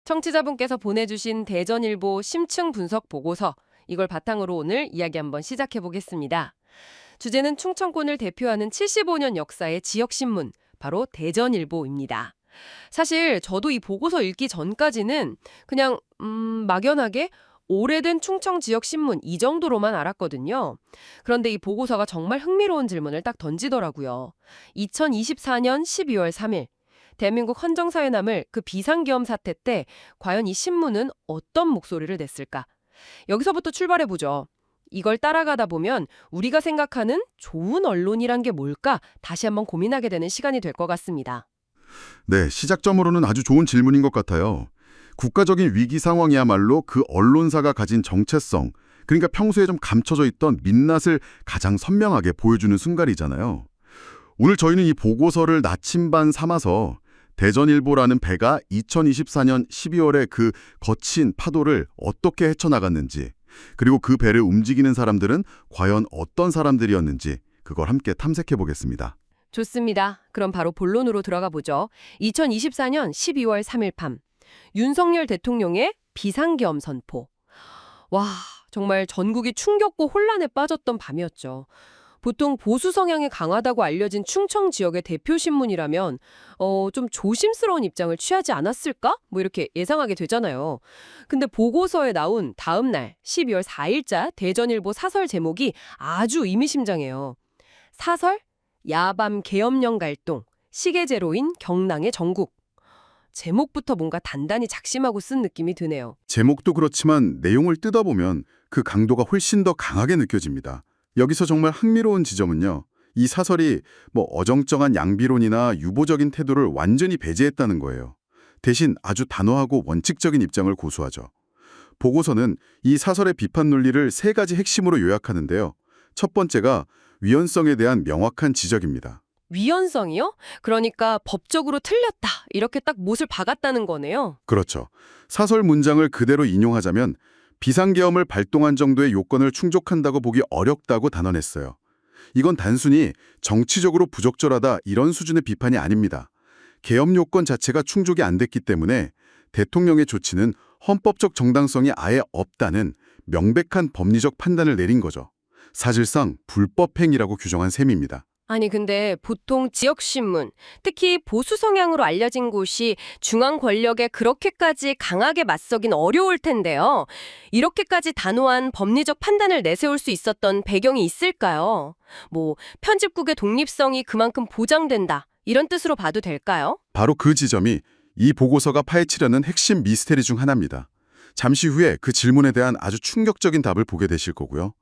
청취자분께서 보내주신 대전일보 심층 분석 보고서, 이걸 바탕으로 오늘 이야기 한번 시작해 보겠습니다. 주제는 충청권을 대표하는 75년 역사의 지역신문, 바로 대전일보입니다. 사실 저도 이 보고서 읽기 전까지는 그냥 막연하게 오래된 충청 지역신문 이 정도로만 알았거든요. 그런데 이 보고서가 정말 흥미로운 질문을 딱 던지더라고요. 2024년 12월 3일 대한민국 헌정사회남을 그 비상계엄 사태 때 과연 이 신문은 어떤 목소리를 냈을까? 여기서부터 출발해보죠. 이걸 따라가다 보면 우리가 생각하는 좋은 언론이란 게 뭘까 다시 한번 고민하게 되는 시간이 될 것 같습니다. 네, 시작점으로는 아주 좋은 질문인 것 같아요. 국가적인 위기 상황이야말로 그 언론사가 가진 정체성, 그러니까 평소에 좀 감춰져 있던 민낯을 가장 선명하게 보여주는 순간이잖아요. 오늘 저희는 이 보고서를 나침반 삼아서 대전일보라는 배가 2024년 12월에 그 거친 파도를 어떻게 헤쳐나갔는지, 그리고 그 배를 움직이는 사람들은 과연 어떤 사람들이었는지 그걸 함께 탐색해 보겠습니다. 좋습니다. 그럼 바로 본론으로 들어가 보죠. 2024년 12월 3일 밤 윤석열 대통령의 비상계엄 선포. 와, 정말 전국이 충격과 혼란에 빠졌던 밤이었죠. 보통 보수 성향이 강하다고 알려진 충청 지역의 대표 신문이라면 좀 조심스러운 입장을 취하지 않았을까? 뭐 이렇게 예상하게 되잖아요. 근데 보고서에 나온 다음 날 12월 4일자 대전일보 사설 제목이 아주 의미심장해요. 사설? 야밤 계엄령 갈동, 시계제로인 경랑의 전국. 제목부터 뭔가 단단히 작심하고 쓴 느낌이 드네요. 제목도 그렇지만 내용을 뜯어보면 그 강도가 훨씬 더 강하게 느껴집니다. 여기서 정말 흥미로운 지점은요. 이 사설이 어정쩡한 양비론이나 유보적인 태도를 완전히 배제했다는 거예요. 대신 아주 단호하고 원칙적인 입장을 고수하죠. 보고서는 이 사설의 비판 논리를 세 가지 핵심으로 요약하는데요. 첫 번째가 위헌성에 대한 명확한 지적입니다. 위헌성이요? 그러니까 법적으로 틀렸다. 이렇게 딱 못을 박았다는 거네요. 그렇죠. 사설 문장을 그대로 인용하자면 비상계엄을 발동한 정도의 요건을 충족한다고 보기 어렵다고 단언했어요. 이건 단순히 정치적으로 부적절하다 이런 수준의 비판이 아닙니다. 계엄 요건 자체가 충족이 안 됐기 때문에 대통령의 조치는 헌법적 정당성이 아예 없다는 명백한 법리적 판단을 내린 거죠. 사실상 불법 행위라고 규정한 셈입니다. 아니 근데 보통 지역신문, 특히 보수 성향으로 알려진 곳이 중앙 권력에 그렇게까지 강하게 맞서긴 어려울 텐데요. 이렇게까지 단호한 법리적 판단을 내세울 수 있었던 배경이 있을까요? 편집국의 독립성이 그만큼 보장된다, 이런 뜻으로 봐도 될까요? 바로 그 지점이 이 보고서가 파헤치려는 핵심 미스테리 중 하나입니다. 잠시 후에 그 질문에 대한 아주 충격적인 답을 보게 되실 거고요.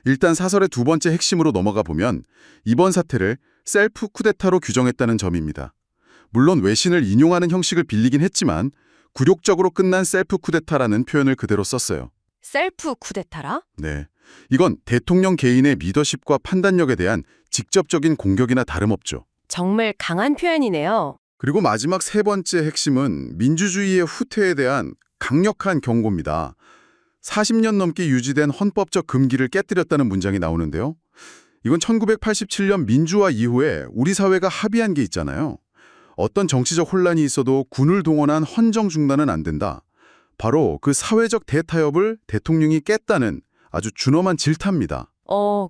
일단 사설의 두 번째 핵심으로 넘어가 보면 이번 사태를 셀프 쿠데타로 규정했다는 점입니다. 물론 외신을 인용하는 형식을 빌리긴 했지만 굴욕적으로 끝난 셀프 쿠데타라는 표현을 그대로 썼어요. 셀프 쿠데타라? 네, 이건 대통령 개인의 리더십과 판단력에 대한 직접적인 공격이나 다름없죠. 정말 강한 표현이네요. 그리고 마지막 세 번째 핵심은 민주주의의 후퇴에 대한 강력한 경고입니다. 40년 넘게 유지된 헌법적 금기를 깨뜨렸다는 문장이 나오는데요. 이건 1987년 민주화 이후에 우리 사회가 합의한 게 있잖아요. 어떤 정치적 혼란이 있어도 군을 동원한 헌정 중단은 안 된다. 바로 그 사회적 대타협을 대통령이 깼다는 아주 준엄한 질타입니다.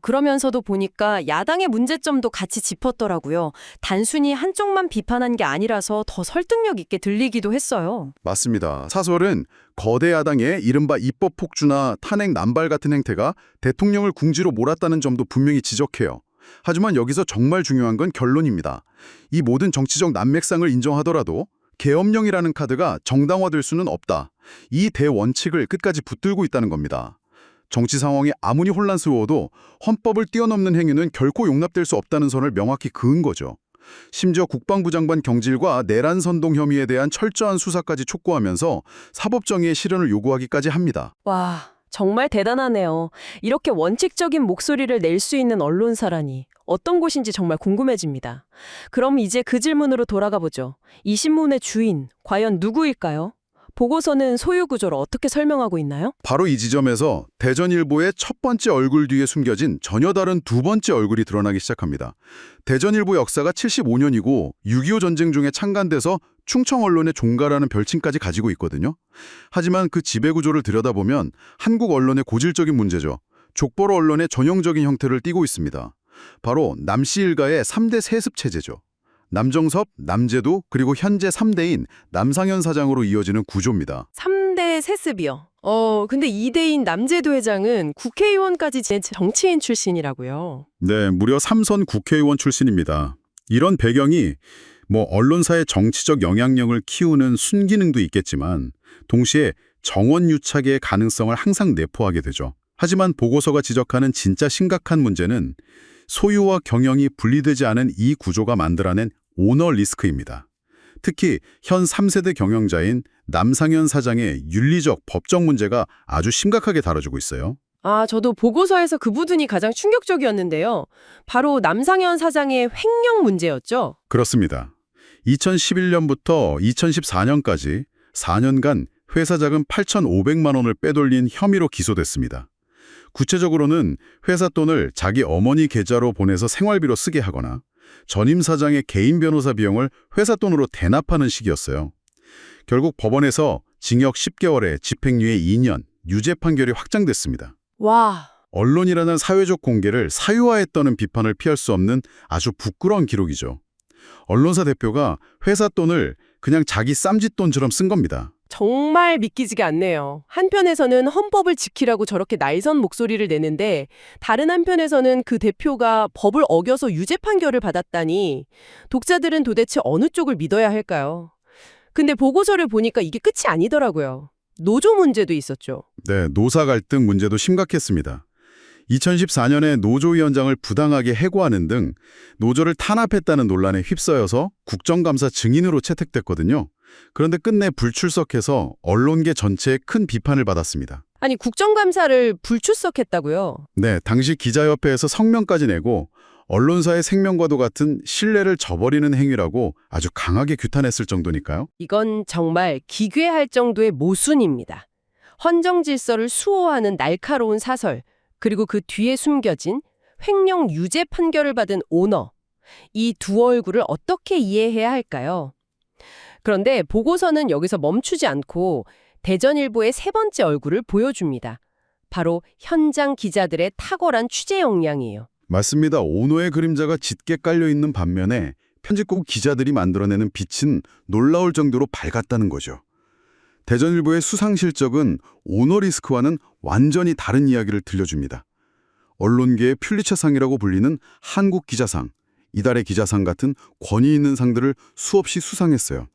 그러면서도 보니까 야당의 문제점도 같이 짚었더라고요. 단순히 한쪽만 비판한 게 아니라서 더 설득력 있게 들리기도 했어요. 맞습니다. 사설은 거대 야당의 이른바 입법 폭주나 탄핵 남발 같은 행태가 대통령을 궁지로 몰았다는 점도 분명히 지적해요. 하지만 여기서 정말 중요한 건 결론입니다. 이 모든 정치적 난맥상을 인정하더라도 계엄령이라는 카드가 정당화될 수는 없다. 이 대원칙을 끝까지 붙들고 있다는 겁니다. 정치 상황이 아무리 혼란스러워도 헌법을 뛰어넘는 행위는 결코 용납될 수 없다는 선을 명확히 그은 거죠. 심지어 국방부 장관 경질과 내란 선동 혐의에 대한 철저한 수사까지 촉구하면서 사법정의의 실현을 요구하기까지 합니다. 와, 정말 대단하네요. 이렇게 원칙적인 목소리를 낼 수 있는 언론사라니 어떤 곳인지 정말 궁금해집니다. 그럼 이제 그 질문으로 돌아가 보죠. 이 신문의 주인, 과연 누구일까요? 보고서는 소유 구조를 어떻게 설명하고 있나요? 바로 이 지점에서 대전일보의 첫 번째 얼굴 뒤에 숨겨진 전혀 다른 두 번째 얼굴이 드러나기 시작합니다. 대전일보 역사가 75년이고 6.25 전쟁 중에 창간돼서 충청 언론의 종가라는 별칭까지 가지고 있거든요. 하지만 그 지배구조를 들여다보면 한국 언론의 고질적인 문제죠. 족보로 언론의 전형적인 형태를 띠고 있습니다. 바로 남씨 일가의 3대 세습 체제죠. 남정섭, 남제도, 그리고 현재 3대인 남상현 사장으로 이어지는 구조입니다. 3대 세습이요. 근데 2대인 남제도 회장은 국회의원까지 지낸 정치인 출신이라고요. 네, 무려 3선 국회의원 출신입니다. 이런 배경이 언론사의 정치적 영향력을 키우는 순기능도 있겠지만 동시에 정원유착의 가능성을 항상 내포하게 되죠. 하지만 보고서가 지적하는 진짜 심각한 문제는 소유와 경영이 분리되지 않은 이 구조가 만들어낸 오너 리스크입니다. 특히 현 3세대 경영자인 남상현 사장의 윤리적, 법적 문제가 아주 심각하게 다뤄지고 있어요. 저도 보고서에서 그 부분이 가장 충격적이었는데요. 바로 남상현 사장의 횡령 문제였죠. 그렇습니다. 2011년부터 2014년까지 4년간 회사 자금 8,500만 원을 빼돌린 혐의로 기소됐습니다. 구체적으로는 회사 돈을 자기 어머니 계좌로 보내서 생활비로 쓰게 하거나 전임 사장의 개인 변호사 비용을 회사 돈으로 대납하는 식이었어요. 결국 법원에서 징역 10개월에 집행유예 2년, 유죄 판결이 확정됐습니다. 와, 언론이라는 사회적 공개를 사유화했다는 비판을 피할 수 없는 아주 부끄러운 기록이죠. 언론사 대표가 회사 돈을 그냥 자기 쌈짓돈처럼 쓴 겁니다. 정말 믿기지가 않네요. 한편에서는 헌법을 지키라고 저렇게 날선 목소리를 내는데 다른 한편에서는 그 대표가 법을 어겨서 유죄 판결을 받았다니 독자들은 도대체 어느 쪽을 믿어야 할까요? 근데 보고서를 보니까 이게 끝이 아니더라고요. 노조 문제도 있었죠. 네, 노사 갈등 문제도 심각했습니다. 2014년에 노조위원장을 부당하게 해고하는 등 노조를 탄압했다는 논란에 휩싸여서 국정감사 증인으로 채택됐거든요. 그런데 끝내 불출석해서 언론계 전체에 큰 비판을 받았습니다. 아니, 국정감사를 불출석했다고요? 네, 당시 기자협회에서 성명까지 내고 언론사의 생명과도 같은 신뢰를 저버리는 행위라고 아주 강하게 규탄했을 정도니까요. 이건 정말 기괴할 정도의 모순입니다. 헌정 질서를 수호하는 날카로운 사설, 그리고 그 뒤에 숨겨진 횡령 유죄 판결을 받은 오너, 이 두 얼굴을 어떻게 이해해야 할까요? 그런데 보고서는 여기서 멈추지 않고 대전일보의 세 번째 얼굴을 보여줍니다. 바로 현장 기자들의 탁월한 취재 역량이에요. 맞습니다. 오너의 그림자가 짙게 깔려있는 반면에 편집국 기자들이 만들어내는 빛은 놀라울 정도로 밝았다는 거죠. 대전일보의 수상 실적은 오너 리스크와는 완전히 다른 이야기를 들려줍니다. 언론계의 퓰리처상이라고 불리는 한국기자상, 이달의 기자상 같은 권위 있는 상들을 수없이 수상했어요.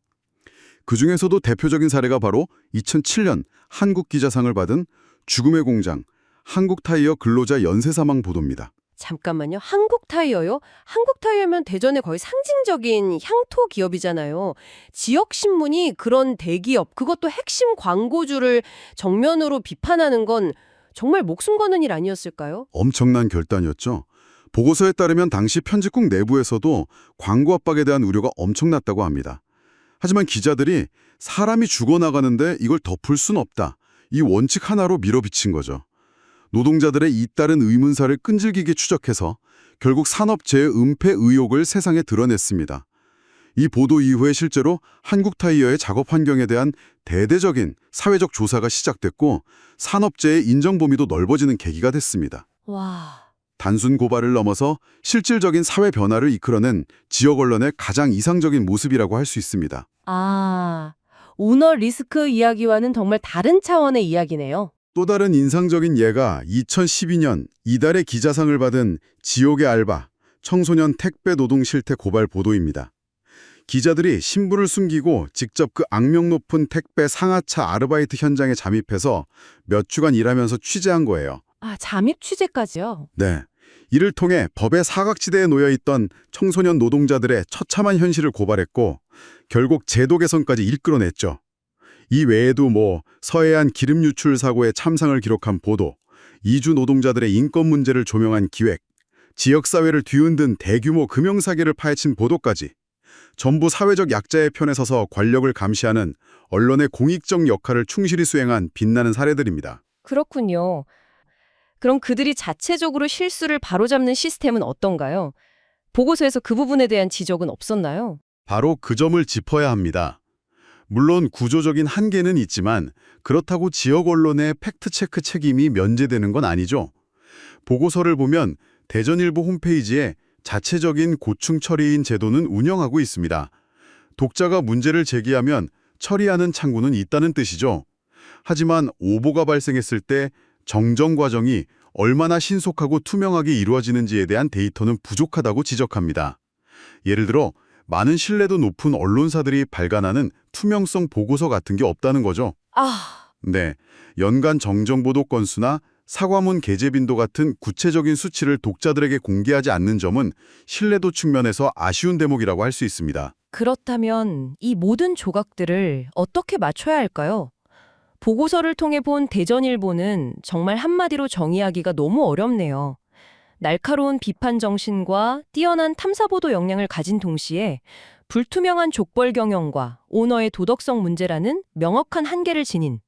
그중에서도 대표적인 사례가 바로 2007년 한국기자상을 받은 죽음의 공장, 한국타이어 근로자 연쇄 사망 보도입니다. 잠깐만요. 한국타이어요? 한국타이어면 대전의 거의 상징적인 향토 기업이잖아요. 지역신문이 그런 대기업, 그것도 핵심 광고주를 정면으로 비판하는 건 정말 목숨 거는 일 아니었을까요? 엄청난 결단이었죠. 보고서에 따르면 당시 편집국 내부에서도 광고 압박에 대한 우려가 엄청났다고 합니다. 하지만 기자들이 사람이 죽어나가는데 이걸 덮을 순 없다. 이 원칙 하나로 밀어붙인 거죠. 노동자들의 잇따른 의문사를 끈질기게 추적해서 결국 산업재해 은폐 의혹을 세상에 드러냈습니다. 이 보도 이후에 실제로 한국타이어의 작업 환경에 대한 대대적인 사회적 조사가 시작됐고 산업재해 인정 범위도 넓어지는 계기가 됐습니다. 와, 단순 고발을 넘어서 실질적인 사회 변화를 이끌어낸 지역 언론의 가장 이상적인 모습이라고 할 수 있습니다. 오너 리스크 이야기와는 정말 다른 차원의 이야기네요. 또 다른 인상적인 예가 2012년 이달의 기자상을 받은 지옥의 알바, 청소년 택배 노동 실태 고발 보도입니다. 기자들이 신분을 숨기고 직접 그 악명 높은 택배 상하차 아르바이트 현장에 잠입해서 몇 주간 일하면서 취재한 거예요. 잠입 취재까지요? 네. 이를 통해 법의 사각지대에 놓여있던 청소년 노동자들의 처참한 현실을 고발했고 결국 제도 개선까지 이끌어냈죠. 이 외에도 서해안 기름 유출 사고의 참상을 기록한 보도, 이주 노동자들의 인권 문제를 조명한 기획, 지역사회를 뒤흔든 대규모 금융사기를 파헤친 보도까지 전부 사회적 약자의 편에 서서 권력을 감시하는 언론의 공익적 역할을 충실히 수행한 빛나는 사례들입니다. 그렇군요. 그럼 그들이 자체적으로 실수를 바로잡는 시스템은 어떤가요? 보고서에서 그 부분에 대한 지적은 없었나요? 바로 그 점을 짚어야 합니다. 물론 구조적인 한계는 있지만 그렇다고 지역 언론의 팩트체크 책임이 면제되는 건 아니죠. 보고서를 보면 대전일보 홈페이지에 자체적인 고충 처리인 제도는 운영하고 있습니다. 독자가 문제를 제기하면 처리하는 창구는 있다는 뜻이죠. 하지만 오보가 발생했을 때 정정 과정이 얼마나 신속하고 투명하게 이루어지는지에 대한 데이터는 부족하다고 지적합니다. 예를 들어 많은 신뢰도 높은 언론사들이 발간하는 투명성 보고서 같은 게 없다는 거죠. 네, 연간 정정보도 건수나 사과문 게재 빈도 같은 구체적인 수치를 독자들에게 공개하지 않는 점은 신뢰도 측면에서 아쉬운 대목이라고 할 수 있습니다. 그렇다면 이 모든 조각들을 어떻게 맞춰야 할까요? 보고서를 통해 본 대전일보는 정말 한마디로 정의하기가 너무 어렵네요. 날카로운 비판 정신과 뛰어난 탐사보도 역량을 가진 동시에 불투명한 족벌 경영과 오너의 도덕성 문제라는 명확한 한계를 지닌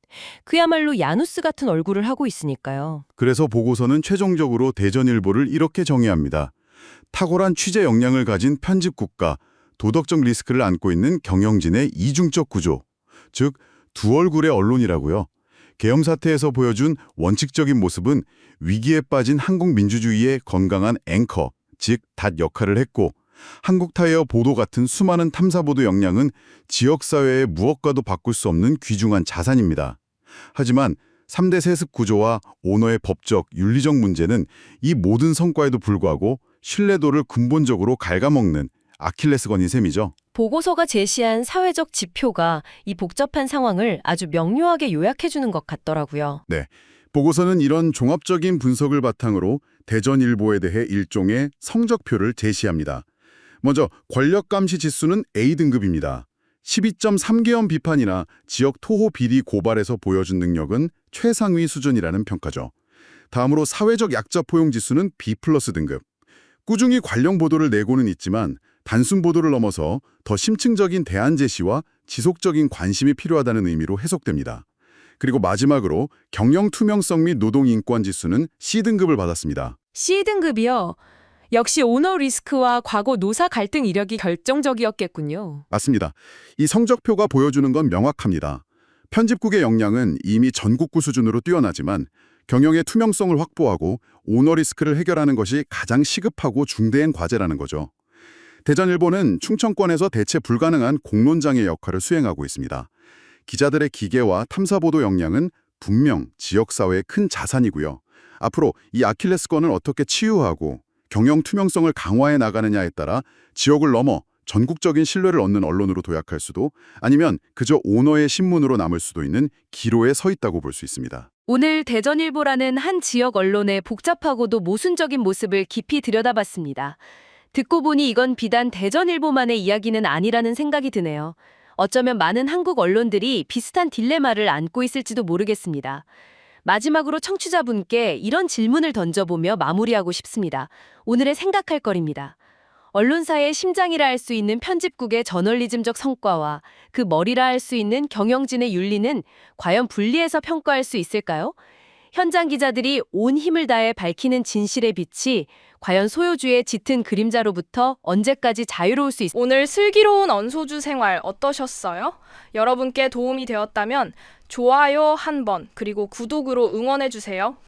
그야말로 야누스 같은 얼굴을 하고 있으니까요. 그래서 보고서는 최종적으로 대전일보를 이렇게 정의합니다. 탁월한 취재 역량을 가진 편집국가, 도덕적 리스크를 안고 있는 경영진의 이중적 구조, 즉 두 얼굴의 언론이라고요. 계엄 사태에서 보여준 원칙적인 모습은 위기에 빠진 한국 민주주의의 건강한 앵커, 즉 닷 역할을 했고 한국타이어 보도 같은 수많은 탐사보도 역량은 지역사회의 무엇과도 바꿀 수 없는 귀중한 자산입니다. 하지만 3대 세습 구조와 오너의 법적, 윤리적 문제는 이 모든 성과에도 불구하고 신뢰도를 근본적으로 갉아먹는 아킬레스건인 셈이죠. 보고서가 제시한 사회적 지표가 이 복잡한 상황을 아주 명료하게 요약해주는 것 같더라고요. 네, 보고서는 이런 종합적인 분석을 바탕으로 대전일보에 대해 일종의 성적표를 제시합니다. 먼저 권력감시 지수는 A등급입니다. 12.3계엄 비판이나 지역 토호 비리 고발에서 보여준 능력은 최상위 수준이라는 평가죠. 다음으로 사회적 약자 포용 지수는 B+ 등급. 꾸준히 관련 보도를 내고는 있지만 단순 보도를 넘어서 더 심층적인 대안 제시와 지속적인 관심이 필요하다는 의미로 해석됩니다. 그리고 마지막으로 경영 투명성 및 노동 인권 지수는 C등급을 받았습니다. C등급이요. 역시 오너 리스크와 과거 노사 갈등 이력이 결정적이었겠군요. 맞습니다. 이 성적표가 보여주는 건 명확합니다. 편집국의 역량은 이미 전국구 수준으로 뛰어나지만 경영의 투명성을 확보하고 오너 리스크를 해결하는 것이 가장 시급하고 중대한 과제라는 거죠. 대전일보는 충청권에서 대체 불가능한 공론장의 역할을 수행하고 있습니다. 기자들의 기계와 탐사보도 역량은 분명 지역사회의 큰 자산이고요. 앞으로 이 아킬레스건을 어떻게 치유하고 경영 투명성을 강화해 나가느냐에 따라 지역을 넘어 전국적인 신뢰를 얻는 언론으로 도약할 수도 아니면 그저 오너의 신문으로 남을 수도 있는 기로에 서 있다고 볼 수 있습니다. 오늘 대전일보라는 한 지역 언론의 복잡하고도 모순적인 모습을 깊이 들여다봤습니다. 듣고 보니 이건 비단 대전일보만의 이야기는 아니라는 생각이 드네요. 어쩌면 많은 한국 언론들이 비슷한 딜레마를 안고 있을지도 모르겠습니다. 마지막으로 청취자분께 이런 질문을 던져보며 마무리하고 싶습니다. 오늘의 생각할 거리입니다. 언론사의 심장이라 할 수 있는 편집국의 저널리즘적 성과와 그 머리라 할 수 있는 경영진의 윤리는 과연 분리해서 평가할 수 있을까요? 현장 기자들이 온 힘을 다해 밝히는 진실의 빛이 과연 소요주의 짙은 그림자로부터 언제까지 자유로울 수 있을까요? 오늘 슬기로운 언소주 생활 어떠셨어요? 여러분께 도움이 되었다면 좋아요 한 번, 그리고 구독으로 응원해주세요.